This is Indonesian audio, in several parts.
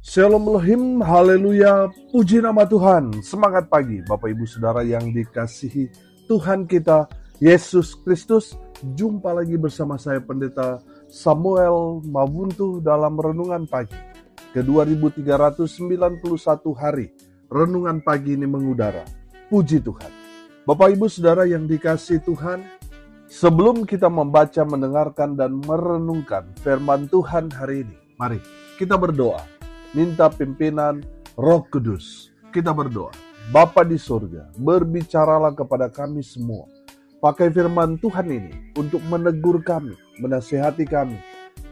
Shalom Elohim, haleluya, puji nama Tuhan. Semangat pagi Bapak Ibu Saudara yang dikasihi Tuhan kita, Yesus Kristus. Jumpa lagi bersama saya Pendeta Samuel Mabuntu dalam Renungan Pagi ke 2391 hari. Renungan pagi ini mengudara. Puji Tuhan. Bapak Ibu Saudara yang dikasihi Tuhan, sebelum kita membaca, mendengarkan, dan merenungkan firman Tuhan hari ini, mari kita berdoa. Minta pimpinan Roh Kudus. Kita berdoa. Bapa di surga, berbicaralah kepada kami semua. Pakai firman Tuhan ini untuk menegur kami, menasihati kami,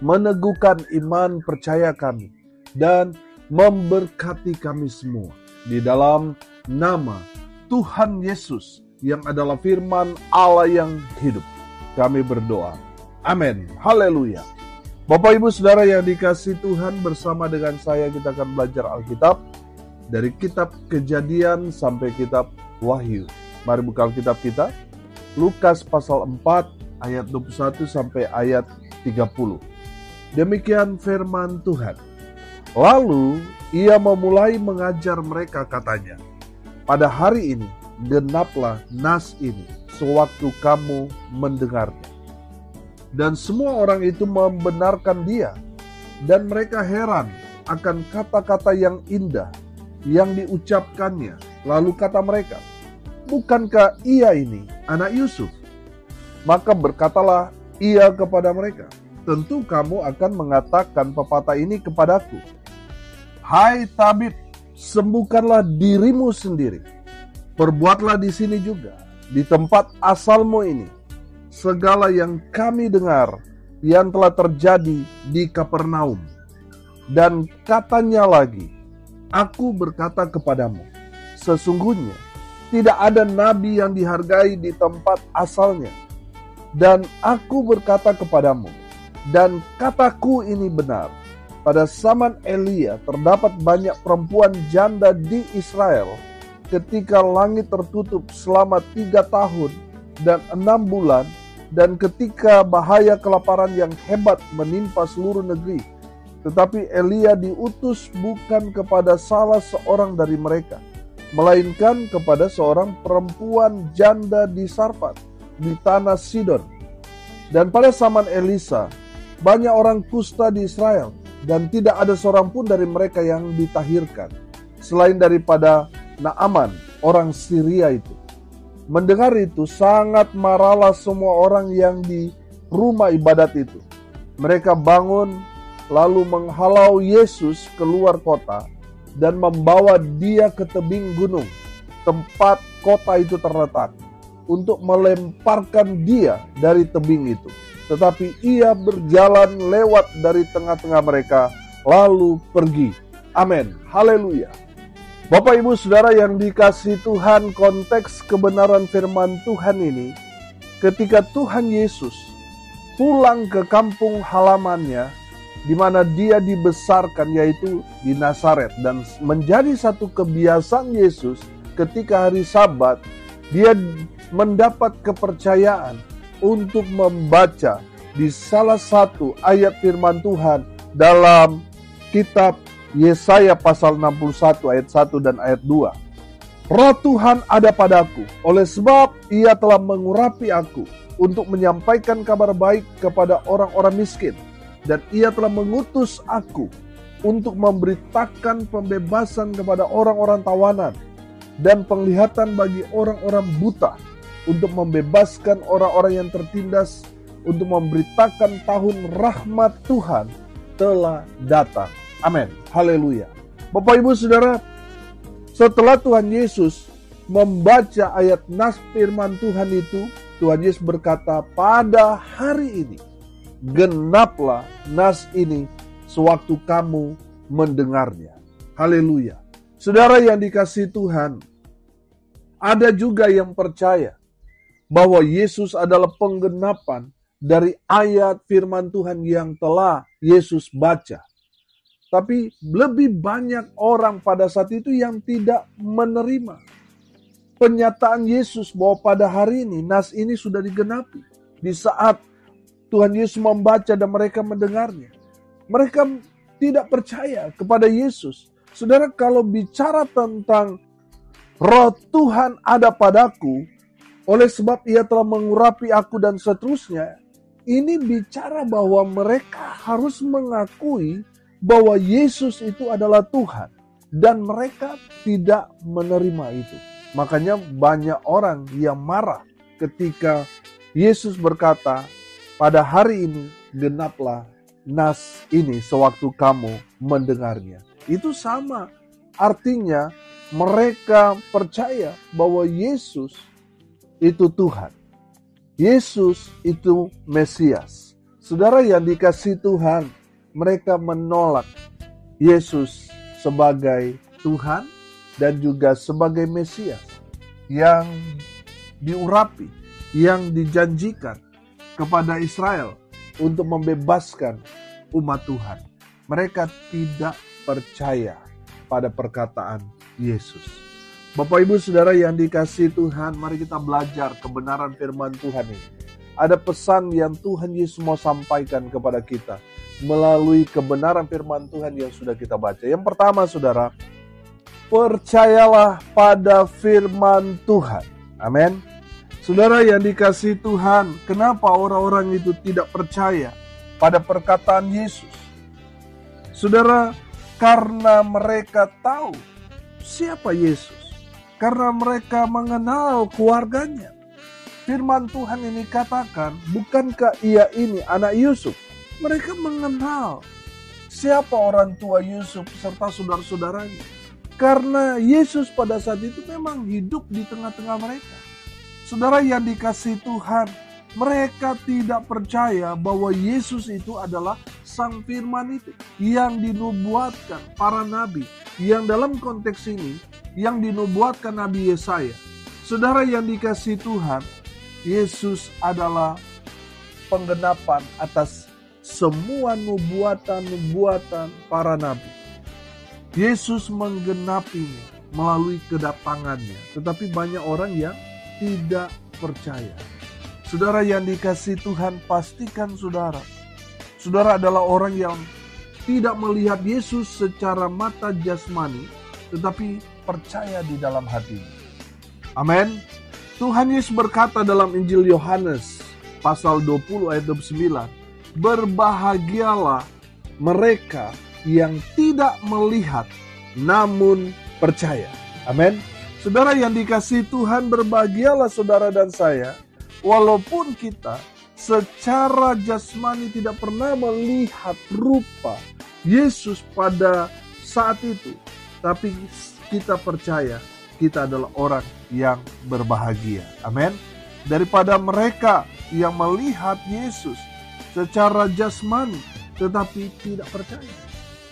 meneguhkan iman percaya kami, dan memberkati kami semua. Di dalam nama Tuhan Yesus yang adalah firman Allah yang hidup, kami berdoa. Amin. Haleluya. Bapak Ibu Saudara yang dikasihi Tuhan, bersama dengan saya kita akan belajar Alkitab dari kitab Kejadian sampai kitab Wahyu. Mari buka Alkitab kita, Lukas pasal 4 ayat 21 sampai ayat 30. Demikian firman Tuhan. Lalu ia memulai mengajar mereka, katanya, pada hari ini genaplah nas ini sewaktu kamu mendengarnya. Dan semua orang itu membenarkan dia, dan mereka heran akan kata-kata yang indah yang diucapkannya. Lalu kata mereka, bukankah ia ini anak Yusuf? Maka berkatalah ia kepada mereka, tentu kamu akan mengatakan pepatah ini kepadaku, hai tabib, sembuhkanlah dirimu sendiri. Perbuatlah di sini juga, di tempat asalmu ini, segala yang kami dengar yang telah terjadi di Kapernaum. Dan katanya lagi, aku berkata kepadamu, sesungguhnya tidak ada nabi yang dihargai di tempat asalnya. Dan aku berkata kepadamu, dan kataku ini benar, pada zaman Elia terdapat banyak perempuan janda di Israel, ketika langit tertutup selama 3 tahun dan 6 bulan, dan ketika bahaya kelaparan yang hebat menimpa seluruh negeri. Tetapi Elia diutus bukan kepada salah seorang dari mereka, melainkan kepada seorang perempuan janda di Sarfat, di tanah Sidon. Dan pada zaman Elisa, banyak orang kusta di Israel, dan tidak ada seorang pun dari mereka yang ditahirkan, selain daripada Naaman, orang Syria itu. Mendengar itu, sangat marahlah semua orang yang di rumah ibadat itu. Mereka bangun, lalu menghalau Yesus keluar kota, dan membawa dia ke tebing gunung, tempat kota itu terletak, untuk melemparkan dia dari tebing itu. Tetapi ia berjalan lewat dari tengah-tengah mereka, lalu pergi. Amin. Haleluya. Bapak Ibu Saudara yang dikasihi Tuhan, konteks kebenaran firman Tuhan ini, ketika Tuhan Yesus pulang ke kampung halamannya, di mana dia dibesarkan, yaitu di Nazaret, dan menjadi satu kebiasaan Yesus ketika hari Sabat, dia mendapat kepercayaan untuk membaca di salah satu ayat firman Tuhan dalam kitab Yesaya pasal 61 ayat 1 dan ayat 2. Roh Tuhan ada padaku, oleh sebab ia telah mengurapi aku untuk menyampaikan kabar baik kepada orang-orang miskin. Dan ia telah mengutus aku untuk memberitakan pembebasan kepada orang-orang tawanan, dan penglihatan bagi orang-orang buta, untuk membebaskan orang-orang yang tertindas, untuk memberitakan tahun rahmat Tuhan telah datang. Amin. Haleluya. Bapak Ibu Saudara, setelah Tuhan Yesus membaca ayat nas firman Tuhan itu, Tuhan Yesus berkata, pada hari ini genaplah nas ini sewaktu kamu mendengarnya. Haleluya. Saudara yang dikasihi Tuhan, ada juga yang percaya bahwa Yesus adalah penggenapan dari ayat firman Tuhan yang telah Yesus baca. Tapi lebih banyak orang pada saat itu yang tidak menerima penyataan Yesus bahwa pada hari ini nas ini sudah digenapi. Di saat Tuhan Yesus membaca dan mereka mendengarnya, mereka tidak percaya kepada Yesus. Saudara, kalau bicara tentang Roh Tuhan ada padaku, oleh sebab ia telah mengurapi aku dan seterusnya, ini bicara bahwa mereka harus mengakui bahwa Yesus itu adalah Tuhan. Dan mereka tidak menerima itu. Makanya banyak orang yang marah ketika Yesus berkata, pada hari ini genaplah nas ini sewaktu kamu mendengarnya. Itu sama. Artinya mereka percaya bahwa Yesus itu Tuhan. Yesus itu Mesias. Saudara yang dikasihi Tuhan, mereka menolak Yesus sebagai Tuhan dan juga sebagai Mesias yang diurapi, yang dijanjikan kepada Israel untuk membebaskan umat Tuhan. Mereka tidak percaya pada perkataan Yesus. Bapak Ibu Saudara yang dikasihi Tuhan, mari kita belajar kebenaran firman Tuhan ini. Ada pesan yang Tuhan Yesus mau sampaikan kepada kita melalui kebenaran firman Tuhan yang sudah kita baca. Yang pertama, saudara, percayalah pada firman Tuhan. Amin. Saudara yang dikasihi Tuhan, kenapa orang-orang itu tidak percaya pada perkataan Yesus? Saudara, karena mereka tahu siapa Yesus. Karena mereka mengenal keluarganya. Firman Tuhan ini katakan, bukankah ia ini anak Yusuf? Mereka mengenal siapa orang tua Yusuf serta saudara-saudaranya. Karena Yesus pada saat itu memang hidup di tengah-tengah mereka. Saudara yang dikasihi Tuhan, mereka tidak percaya bahwa Yesus itu adalah Sang Firman itu yang dinubuatkan para nabi. Yang dalam konteks ini, yang dinubuatkan Nabi Yesaya. Saudara yang dikasihi Tuhan, Yesus adalah penggenapan atas semua nubuatan-nubuatan para nabi. Yesus menggenapinya melalui kedatangannya. Tetapi banyak orang yang tidak percaya. Saudara yang dikasihi Tuhan, pastikan saudara adalah orang yang tidak melihat Yesus secara mata jasmani, tetapi percaya di dalam hatinya. Amin. Tuhan Yesus berkata dalam Injil Yohanes pasal 20 ayat 29, berbahagialah mereka yang tidak melihat namun percaya. Amin. Saudara yang dikasihi Tuhan, berbahagialah saudara dan saya, walaupun kita secara jasmani tidak pernah melihat rupa Yesus pada saat itu, tapi kita percaya kita adalah orang yang berbahagia. Amin. Daripada mereka yang melihat Yesus secara jasmani tetapi tidak percaya.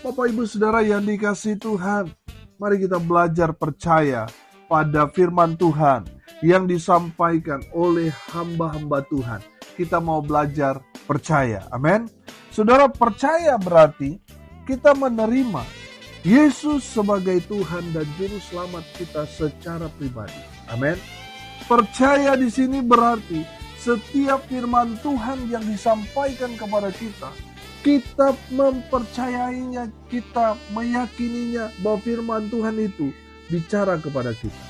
Bapak Ibu Saudara yang dikasihi Tuhan, mari kita belajar percaya pada firman Tuhan yang disampaikan oleh hamba-hamba Tuhan. Kita mau belajar percaya. Amin. Saudara, percaya berarti kita menerima Yesus sebagai Tuhan dan Juru Selamat kita secara pribadi. Amin. Percaya di sini berarti setiap firman Tuhan yang disampaikan kepada kita, kita mempercayainya, kita meyakininya bahwa firman Tuhan itu bicara kepada kita.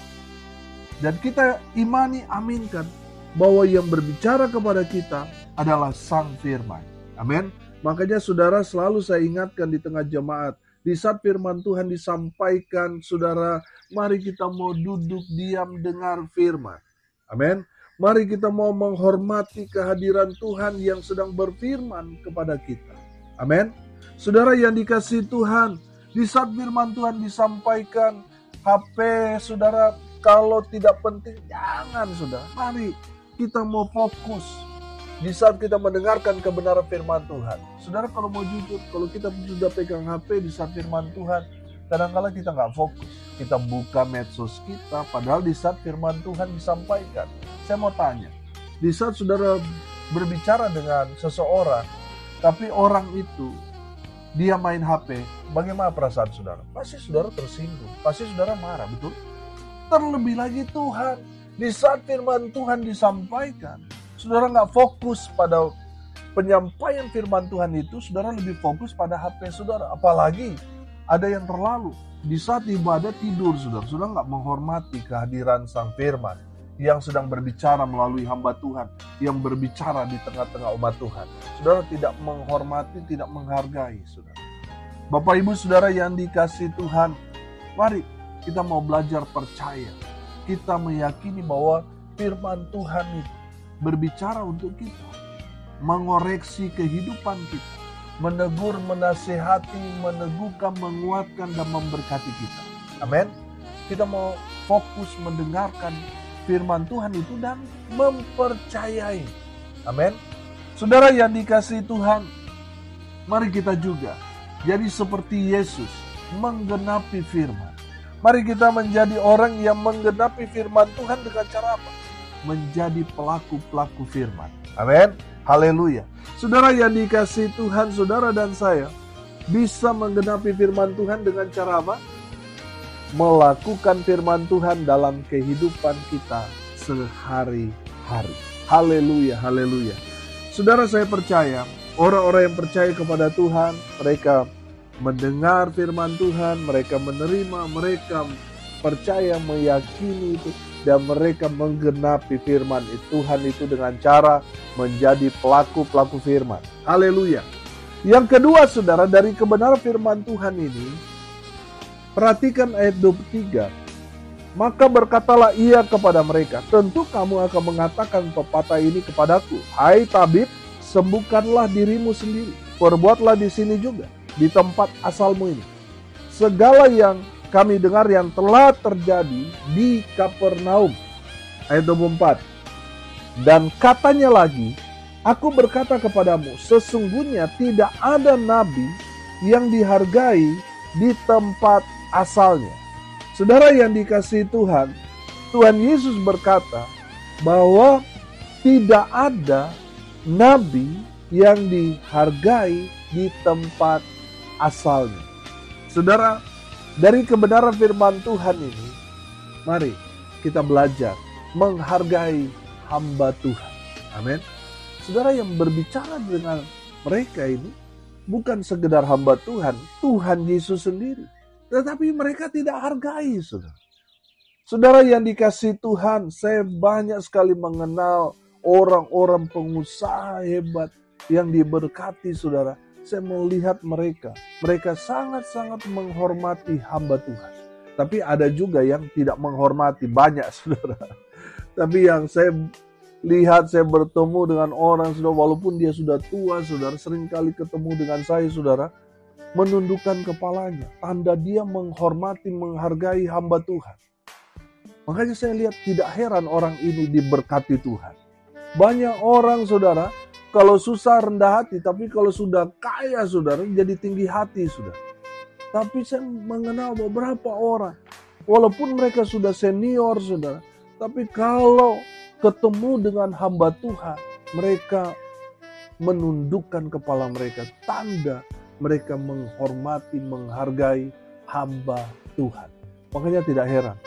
Dan kita imani, aminkan bahwa yang berbicara kepada kita adalah Sang Firman. Amin. Makanya saudara, selalu saya ingatkan di tengah jemaat, di saat firman Tuhan disampaikan, saudara, mari kita mau duduk diam dengar firman. Amin. Mari kita mau menghormati kehadiran Tuhan yang sedang berfirman kepada kita. Amin. Saudara yang dikasihi Tuhan, di saat firman Tuhan disampaikan, HP saudara kalau tidak penting jangan saudara. Mari kita mau fokus di saat kita mendengarkan kebenaran firman Tuhan. Saudara, kalau mau jujur, kalau kita sudah pegang HP di saat firman Tuhan, kadang-kadang kita nggak fokus. Kita buka medsos kita, padahal di saat firman Tuhan disampaikan. Saya mau tanya, di saat saudara berbicara dengan seseorang, tapi orang itu dia main HP, bagaimana perasaan saudara? Pasti saudara tersinggung, pasti saudara marah, betul? Terlebih lagi Tuhan, di saat firman Tuhan disampaikan, saudara nggak fokus pada penyampaian firman Tuhan itu, saudara lebih fokus pada HP saudara. Apalagi ada yang terlalu di saat ibadah tidur, saudara. Saudara nggak menghormati kehadiran sang firman yang sedang berbicara melalui hamba Tuhan, yang berbicara di tengah-tengah umat Tuhan. Saudara tidak menghormati, tidak menghargai, saudara. Bapak Ibu Saudara yang dikasihi Tuhan, mari kita mau belajar percaya. Kita meyakini bahwa firman Tuhan itu berbicara untuk kita, mengoreksi kehidupan kita, menegur, menasehati, meneguhkan, menguatkan, dan memberkati kita. Amin. Kita mau fokus mendengarkan firman Tuhan itu dan mempercayai. Amin. Saudara yang dikasihi Tuhan, mari kita juga jadi seperti Yesus, menggenapi firman. Mari kita menjadi orang yang menggenapi firman Tuhan dengan cara apa? Menjadi pelaku-pelaku firman. Amin. Haleluya. Saudara yang dikasihi Tuhan, saudara dan saya bisa menggenapi firman Tuhan dengan cara apa? Melakukan firman Tuhan dalam kehidupan kita sehari-hari. Haleluya, haleluya. Saudara, saya percaya orang-orang yang percaya kepada Tuhan, mereka mendengar firman Tuhan, mereka menerima, mereka percaya, meyakini itu, dan mereka menggenapi firman Tuhan itu dengan cara menjadi pelaku-pelaku firman. Haleluya. Yang kedua, saudara, dari kebenaran firman Tuhan ini, perhatikan ayat 23. Maka berkatalah ia kepada mereka, tentu kamu akan mengatakan pepatah ini kepadaku, hai tabib, sembuhkanlah dirimu sendiri, perbuatlah di sini juga, di tempat asalmu ini, segala yang kami dengar yang telah terjadi di Kapernaum. Ayat 24. Dan katanya lagi, aku berkata kepadamu, sesungguhnya tidak ada nabi yang dihargai di tempat asalnya. Saudara yang dikasihi Tuhan, Tuhan Yesus berkata bahwa tidak ada nabi yang dihargai di tempat asalnya. Saudara, dari kebenaran firman Tuhan ini, mari kita belajar menghargai hamba Tuhan. Amin. Saudara, yang berbicara dengan mereka ini bukan sekedar hamba Tuhan, Tuhan Yesus sendiri. Tetapi mereka tidak hargai, saudara. Saudara yang dikasihi Tuhan, saya banyak sekali mengenal orang-orang pengusaha hebat yang diberkati, saudara. Saya melihat mereka sangat-sangat menghormati hamba Tuhan. Tapi ada juga yang tidak menghormati, banyak, saudara. Tapi yang saya lihat, saya bertemu dengan orang, saudara, walaupun dia sudah tua, saudara, seringkali ketemu dengan saya, saudara, menundukkan kepalanya, tanda dia menghormati, menghargai hamba Tuhan. Makanya saya lihat tidak heran orang ini diberkati Tuhan. Banyak orang, saudara, kalau susah rendah hati, tapi kalau sudah kaya, saudara, jadi tinggi hati, saudara. Tapi saya mengenal beberapa orang, walaupun mereka sudah senior, saudara, tapi kalau ketemu dengan hamba Tuhan, mereka menundukkan kepala mereka, tanda mereka menghormati, menghargai hamba Tuhan. Makanya tidak heran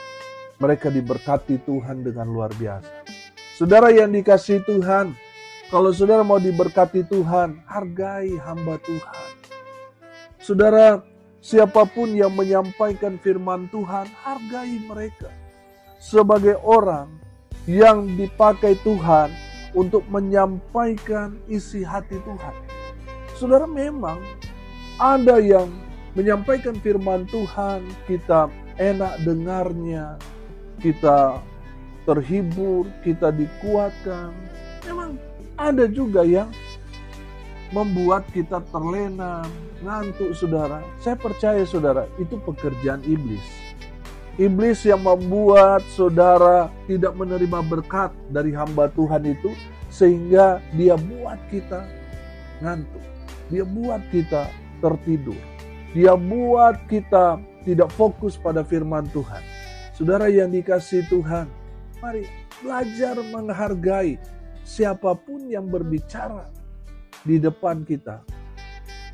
mereka diberkati Tuhan dengan luar biasa. Saudara yang dikasihi Tuhan, kalau saudara mau diberkati Tuhan, hargai hamba Tuhan. Saudara, siapapun yang menyampaikan firman Tuhan, hargai mereka sebagai orang yang dipakai Tuhan untuk menyampaikan isi hati Tuhan. Saudara, memang ada yang menyampaikan firman Tuhan, kita enak dengarnya, kita terhibur, kita dikuatkan. Memang ada juga yang membuat kita terlena, ngantuk, saudara. Saya percaya, saudara, itu pekerjaan iblis. Iblis yang membuat saudara tidak menerima berkat dari hamba Tuhan itu, sehingga dia buat kita ngantuk. Dia buat kita tertidur. Dia buat kita tidak fokus pada firman Tuhan. Saudara yang dikasihi Tuhan, mari belajar menghargai siapapun yang berbicara di depan kita.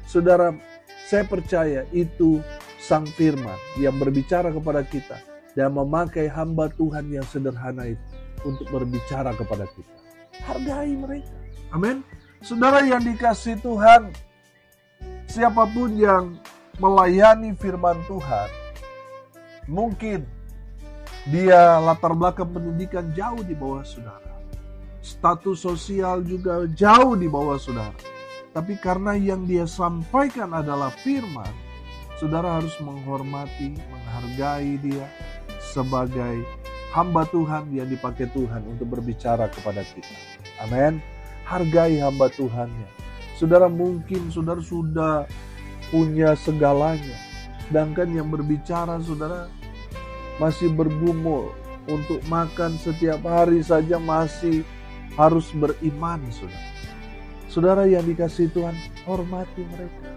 Saudara, saya percaya itu sang firman yang berbicara kepada kita dan memakai hamba Tuhan yang sederhana itu untuk berbicara kepada kita. Hargai mereka. Amin. Saudara yang dikasihi Tuhan, siapapun yang melayani firman Tuhan, mungkin dia latar belakang pendidikan jauh di bawah saudara. Status sosial juga jauh di bawah saudara. Tapi karena yang dia sampaikan adalah firman, saudara harus menghormati, menghargai dia sebagai hamba Tuhan yang dipakai Tuhan untuk berbicara kepada kita. Amin. Hargai hamba Tuhannya. Saudara, mungkin saudara sudah punya segalanya, sedangkan yang berbicara saudara masih bergumul untuk makan setiap hari saja, masih harus beriman, saudara. Saudara yang dikasihi Tuhan, hormati mereka.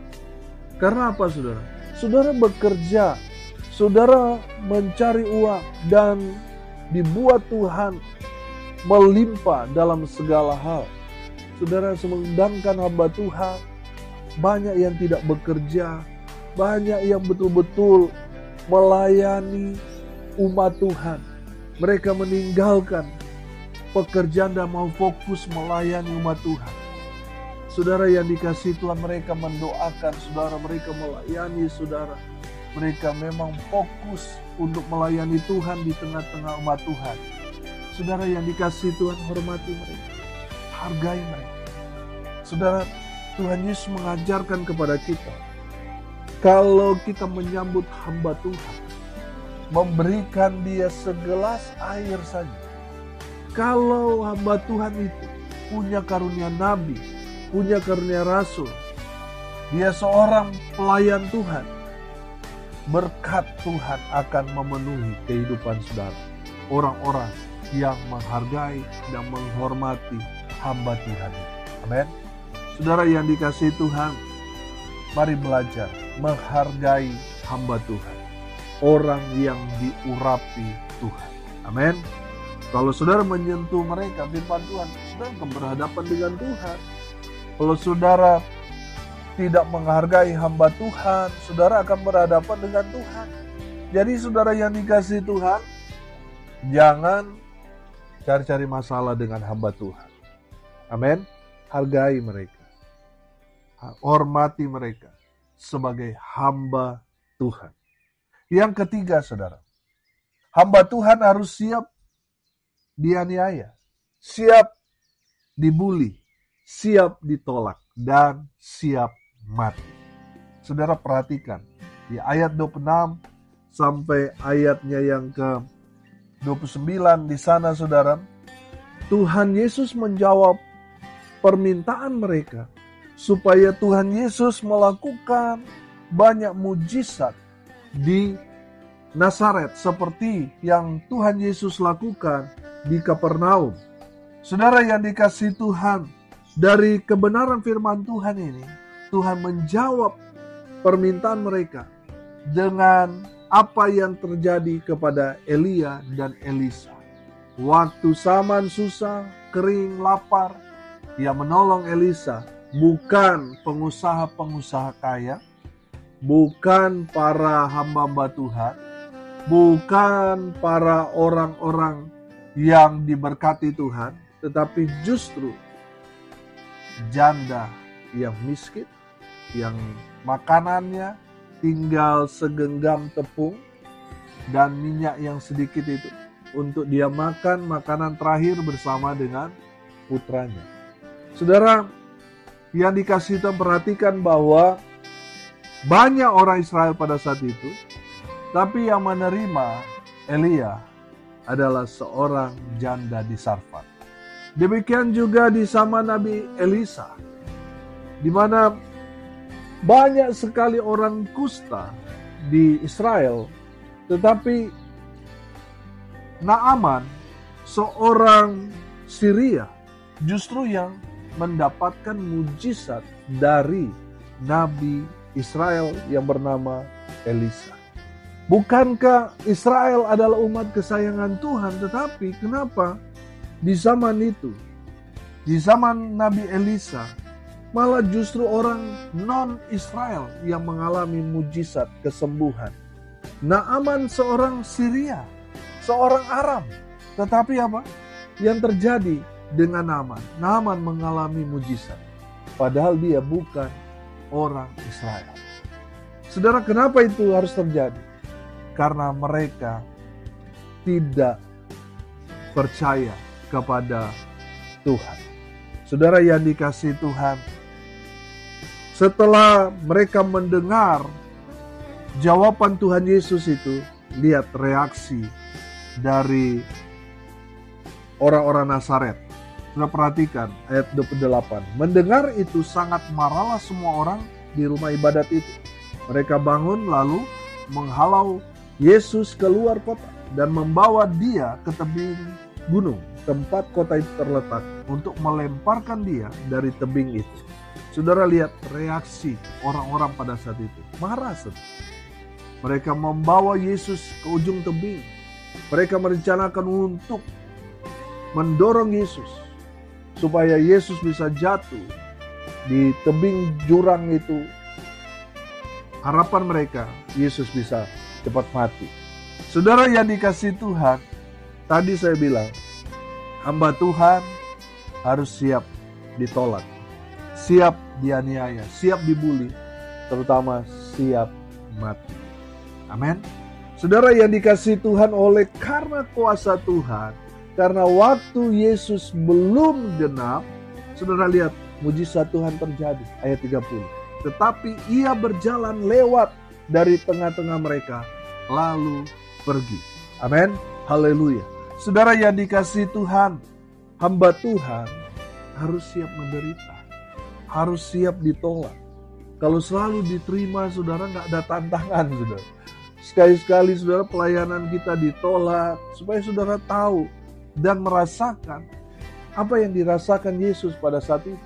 Karena apa, saudara? Saudara bekerja, saudara mencari uang, dan dibuat Tuhan melimpah dalam segala hal. Saudara, sedangkan hamba Tuhan banyak yang tidak bekerja, banyak yang betul-betul melayani umat Tuhan. Mereka meninggalkan pekerjaan dan mau fokus melayani umat Tuhan. Saudara yang dikasihi Tuhan, mereka mendoakan saudara, mereka melayani saudara. Mereka memang fokus untuk melayani Tuhan di tengah-tengah umat Tuhan. Saudara yang dikasihi Tuhan, hormati mereka, hargai mereka. Saudara, Tuhan Yesus mengajarkan kepada kita, kalau kita menyambut hamba Tuhan, memberikan dia segelas air saja. Kalau hamba Tuhan itu punya karunia nabi, punya karunia rasul, dia seorang pelayan Tuhan, berkat Tuhan akan memenuhi kehidupan saudara. Orang-orang yang menghargai dan menghormati hamba Tuhan. Amin. Saudara yang dikasihi Tuhan, mari belajar menghargai hamba Tuhan, orang yang diurapi Tuhan. Amin. Kalau saudara menyentuh mereka firman Tuhan, saudara akan berhadapan dengan Tuhan. Kalau saudara tidak menghargai hamba Tuhan, saudara akan berhadapan dengan Tuhan. Jadi saudara yang dikasihi Tuhan, jangan cari-cari masalah dengan hamba Tuhan. Amin. Hargai mereka. Hormati mereka sebagai hamba Tuhan. Yang ketiga, saudara, hamba Tuhan harus siap dianiaya, siap dibuli, siap ditolak, dan siap mati. Saudara perhatikan di ayat 26 sampai ayatnya yang ke-29 di sana, saudara, Tuhan Yesus menjawab permintaan mereka supaya Tuhan Yesus melakukan banyak mujizat di Nazaret seperti yang Tuhan Yesus lakukan di Kapernaum. Saudara yang dikasihi Tuhan, dari kebenaran firman Tuhan ini, Tuhan menjawab permintaan mereka dengan apa yang terjadi kepada Elia dan Elisa. Waktu zaman susah, kering, lapar, Ia menolong Elisa, bukan pengusaha-pengusaha kaya, bukan para hamba-hamba Tuhan, bukan para orang-orang yang diberkati Tuhan, tetapi justru janda yang miskin, yang makanannya tinggal segenggam tepung dan minyak yang sedikit itu untuk dia makan makanan terakhir bersama dengan putranya. Saudara yang dikasihi Tuhan, perhatikan bahwa banyak orang Israel pada saat itu, tapi yang menerima Elia adalah seorang janda di Sarfat. Demikian juga di zaman Nabi Elisa, di mana banyak sekali orang kusta di Israel, tetapi Naaman, seorang Syria, justru yang mendapatkan mujizat dari Nabi Israel yang bernama Elisa. Bukankah Israel adalah umat kesayangan Tuhan? Tetapi kenapa di zaman itu, di zaman Nabi Elisa, malah justru orang non-Israel yang mengalami mujizat kesembuhan? Naaman seorang Syria, seorang Aram. Tetapi apa yang terjadi dengan Naaman? Naaman mengalami mujizat. padahal dia bukan orang Israel. Saudara, kenapa itu harus terjadi? Karena mereka tidak percaya kepada Tuhan. Saudara yang dikasihi Tuhan, setelah mereka mendengar jawaban Tuhan Yesus itu, lihat reaksi dari orang-orang Nazaret. Sudah perhatikan ayat 28. Mendengar itu sangat marahlah semua orang di rumah ibadat itu. Mereka bangun lalu menghalau Yesus keluar kota dan membawa dia ke tebing gunung tempat kota itu terletak untuk melemparkan dia dari tebing itu. Saudara lihat reaksi orang-orang pada saat itu. Marah. Mereka membawa Yesus ke ujung tebing. Mereka merencanakan untuk mendorong Yesus supaya Yesus bisa jatuh di tebing jurang itu. Harapan mereka Yesus bisa cepat mati. Saudara yang dikasihi Tuhan, tadi saya bilang hamba Tuhan harus siap ditolak, siap dianiaya, siap dibully, terutama siap mati. Amin. Saudara yang dikasihi Tuhan, oleh karena kuasa Tuhan, karena waktu Yesus belum genap, saudara lihat mujizat Tuhan terjadi. Ayat 30. Tetapi ia berjalan lewat dari tengah-tengah mereka, lalu pergi. Amin. Haleluya. Saudara yang dikasihi Tuhan, hamba Tuhan harus siap menderita, harus siap ditolak. Kalau selalu diterima, saudara nggak ada tantangan, saudara. Sekali-sekali saudara pelayanan kita ditolak, supaya saudara tahu dan merasakan apa yang dirasakan Yesus pada saat itu.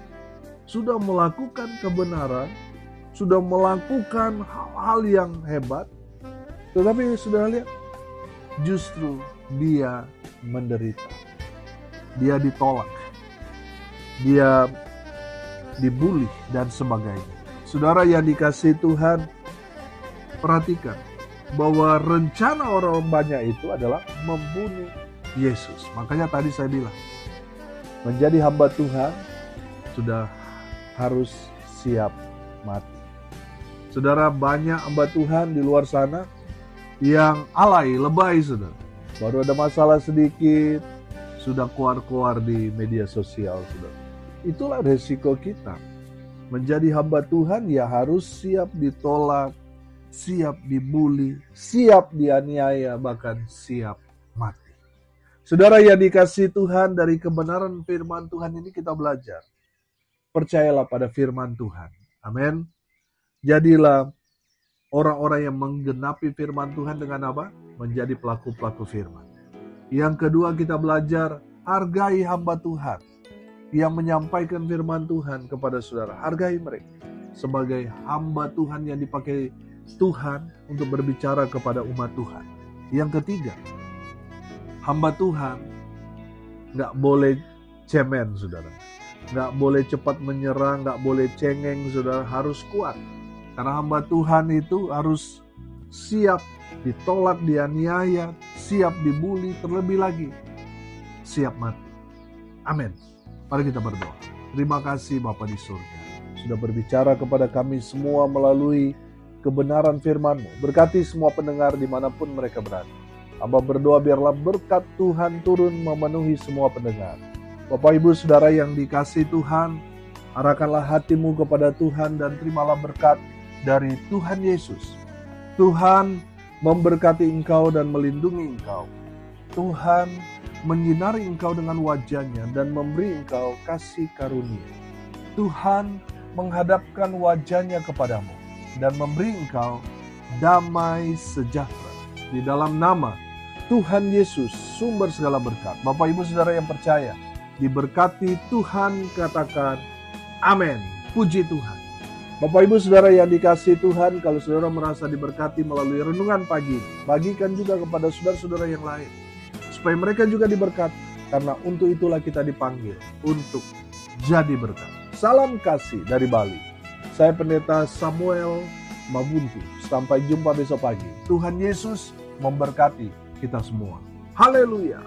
Sudah melakukan kebenaran, sudah melakukan hal-hal yang hebat, tetapi saudara lihat, justru dia menderita. Dia ditolak, dia dibully dan sebagainya. Saudara yang dikasihi Tuhan, perhatikan bahwa rencana orang banyak itu adalah membunuh Yesus. Makanya tadi saya bilang, menjadi hamba Tuhan sudah harus siap mati. Saudara, banyak hamba Tuhan di luar sana yang alay, lebay, saudara. Baru ada masalah sedikit, sudah keluar-keluar di media sosial, saudara. Itulah resiko kita. Menjadi hamba Tuhan ya harus siap ditolak, siap dibully, siap dianiaya, bahkan siap mati. Saudara yang dikasihi Tuhan, dari kebenaran firman Tuhan ini kita belajar. Percayalah pada firman Tuhan. Amin. Jadilah orang-orang yang menggenapi firman Tuhan dengan apa? Menjadi pelaku-pelaku firman. Yang kedua, kita belajar hargai hamba Tuhan yang menyampaikan firman Tuhan kepada saudara. Hargai mereka sebagai hamba Tuhan yang dipakai Tuhan untuk berbicara kepada umat Tuhan. Yang ketiga, hamba Tuhan nggak boleh cemen, saudara. Nggak boleh cepat menyerah, nggak boleh cengeng, saudara. Harus kuat. Karena hamba Tuhan itu harus siap ditolak, dianiaya, siap dibully, terlebih lagi siap mati. Amin. Mari kita berdoa. Terima kasih Bapa di surga, sudah berbicara kepada kami semua melalui kebenaran firman-Mu. Berkati semua pendengar dimanapun mereka berada. Hamba berdoa biarlah berkat Tuhan turun memenuhi semua pendengar. Bapak Ibu Saudara yang dikasihi Tuhan, arahkanlah hatimu kepada Tuhan dan terimalah berkat dari Tuhan Yesus. Tuhan memberkati engkau dan melindungi engkau. Tuhan menyinari engkau dengan wajah-Nya dan memberi engkau kasih karunia. Tuhan menghadapkan wajah-Nya kepadamu dan memberi engkau damai sejahtera. Di dalam nama Tuhan Yesus, sumber segala berkat. Bapak Ibu Saudara yang percaya, diberkati Tuhan, katakan amin. Puji Tuhan. Bapak Ibu Saudara yang dikasihi Tuhan, kalau saudara merasa diberkati melalui renungan pagi ini, bagikan juga kepada saudara-saudara yang lain, supaya mereka juga diberkati. Karena untuk itulah kita dipanggil, untuk jadi berkat. Salam kasih dari Bali. Saya Pendeta Samuel Mabuntu. Sampai jumpa besok pagi. Tuhan Yesus memberkati kita semua. Haleluya.